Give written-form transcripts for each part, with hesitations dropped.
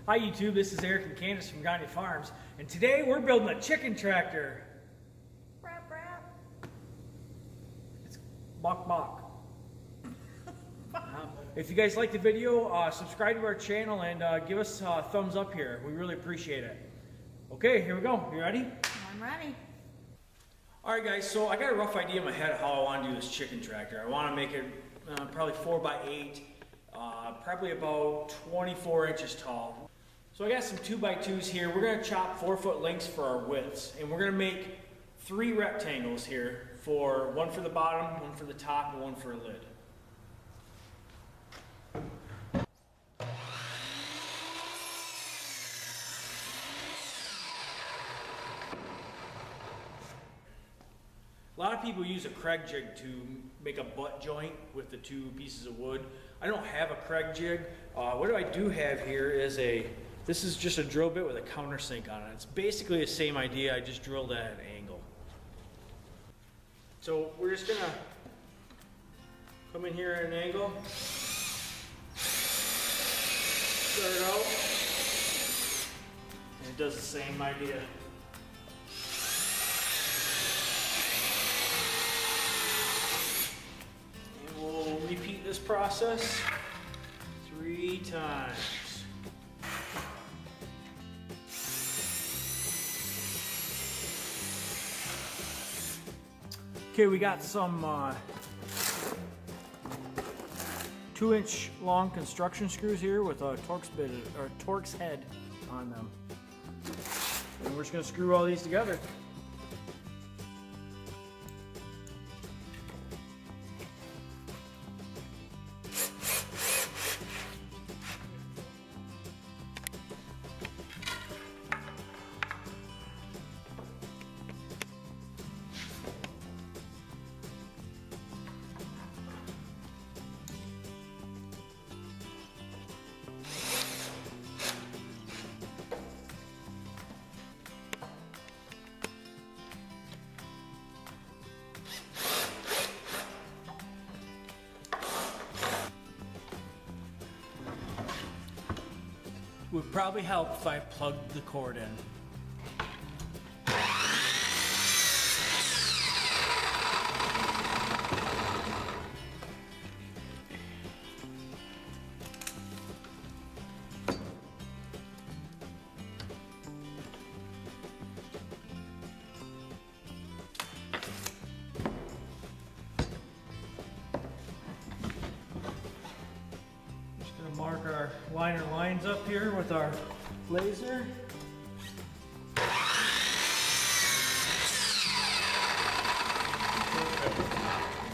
Hi YouTube, this is Eric and Candace from Gagne Farms, and today we're building a chicken tractor. Brap, brap. It's bok bok. If you guys like the video, subscribe to our channel and give us a thumbs up here. We really appreciate it. Okay, here we go. You ready? I'm ready. Alright guys, so I got a rough idea in my head how I want to do this chicken tractor. I want to make it probably 4x8, probably about 24 inches tall. So I got some 2x2s here. We're going to chop 4-foot lengths for our widths, and we're going to make 3 rectangles here, one for the bottom, one for the top, and one for a lid. A lot of people use a Craig jig to make a butt joint with the 2 pieces of wood. I don't have a Craig jig. What I do have here is this is just a drill bit with a countersink on it. It's basically the same idea, I just drilled at an angle. So we're just gonna come in here at an angle, start it out, and it does the same idea. And we'll repeat this process 3 times. Okay, we got some 2-inch long construction screws here with a Torx head on them. And we're just going to screw all these together. Would probably help if I plugged the cord in. Mark our liner lines up here with our laser.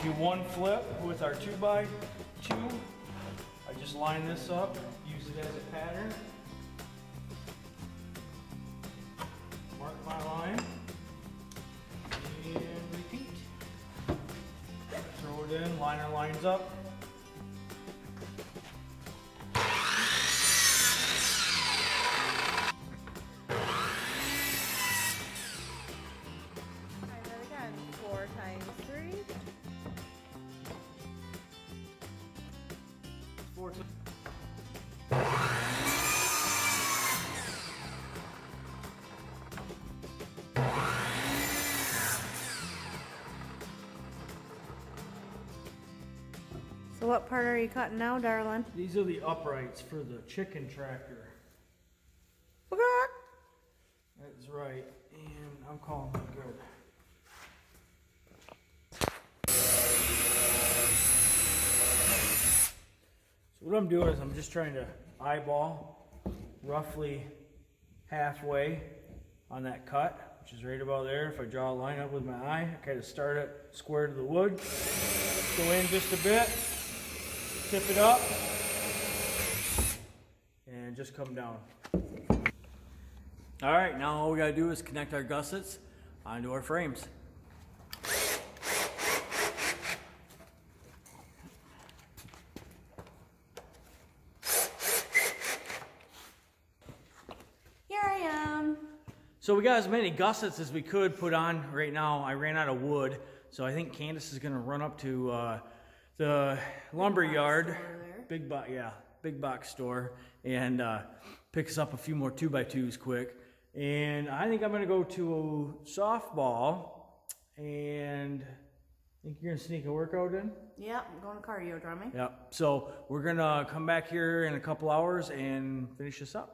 Do 1 flip with our 2x2. I just line this up, use it as a pattern. Mark my line and repeat. Throw it in, liner lines up. So what part are you cutting now, darling? These are the uprights for the chicken tractor. That's right, and I'm calling it good. So what I'm doing is I'm just trying to eyeball roughly halfway on that cut, which is right about there. If I draw a line up with my eye, I kind of start it square to the wood, go in just a bit, tip it up, and just come down. All right, now all we gotta do is connect our gussets onto our frames. Here I am. So we got as many gussets as we could put on right now. I ran out of wood, so I think Candace is gonna run up to the lumber yard, big box store, and pick us up a few more 2x2s quick. And I think I'm gonna go to softball, and I think you're gonna sneak a workout in? Yep, I'm going to cardio drumming. Yep. So we're gonna come back here in a couple hours and finish this up.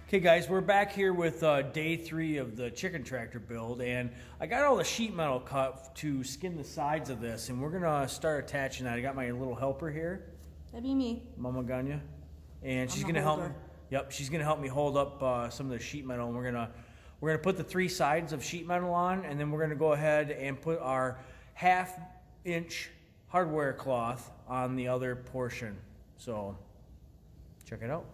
Okay guys, we're back here with day 3 of the chicken tractor build, and I got all the sheet metal cut to skin the sides of this, and we're gonna start attaching that. I got my little helper here. That'd be me. Mama Gagne. And she's I'm the gonna help me. holder. Yep, she's gonna help me hold up some of the sheet metal, and we're gonna put the 3 sides of sheet metal on, and then we're gonna go ahead and put our 1/2-inch hardware cloth on the other portion. So check it out.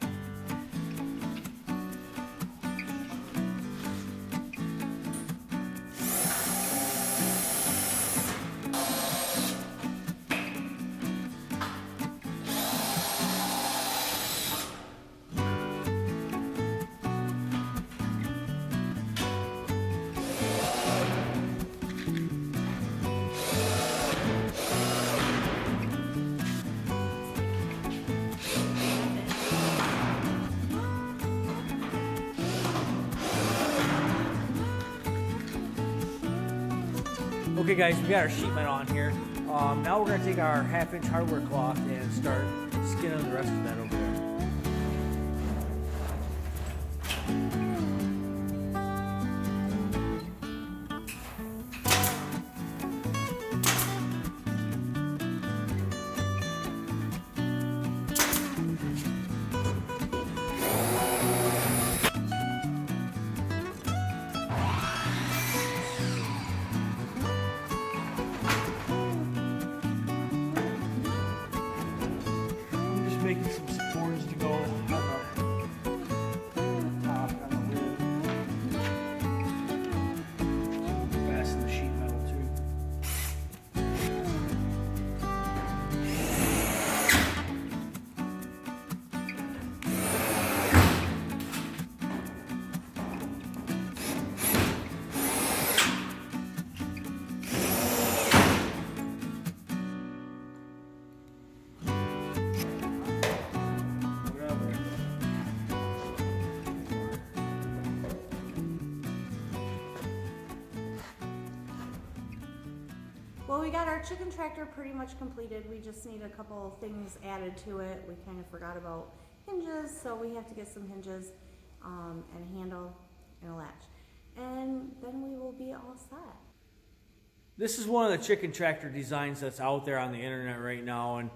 Okay guys, we got our sheet metal on here. Now we're gonna take our 1/2-inch hardware cloth and start skinning the rest of that over there. Making some supports to go on the top, on the lid. Fasten the sheet metal too. Well, we got our chicken tractor pretty much completed. We just need a couple of things added to it. We kind of forgot about hinges, so we have to get some hinges and a handle and a latch. And then we will be all set. This is one of the chicken tractor designs that's out there on the internet right now, and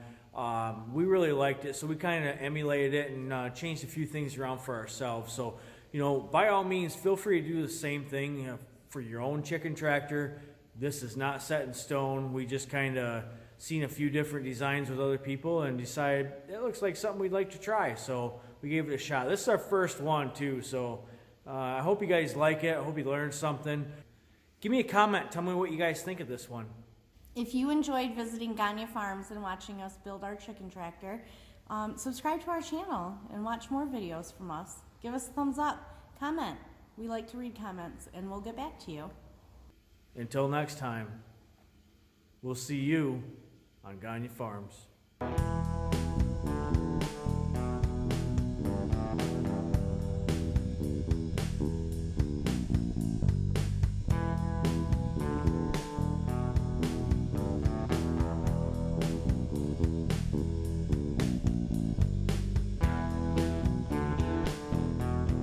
we really liked it, so we kind of emulated it and changed a few things around for ourselves. So, you know, by all means, feel free to do the same thing for your own chicken tractor. This is not set in stone. We just kind of seen a few different designs with other people and decided it looks like something we'd like to try. So we gave it a shot. This is our first one too. So I hope you guys like it. I hope you learned something. Give me a comment. Tell me what you guys think of this one. If you enjoyed visiting Gagne Farms and watching us build our chicken tractor, subscribe to our channel and watch more videos from us. Give us a thumbs up. Comment. We like to read comments, and we'll get back to you. Until next time, we'll see you on Gagne Farms.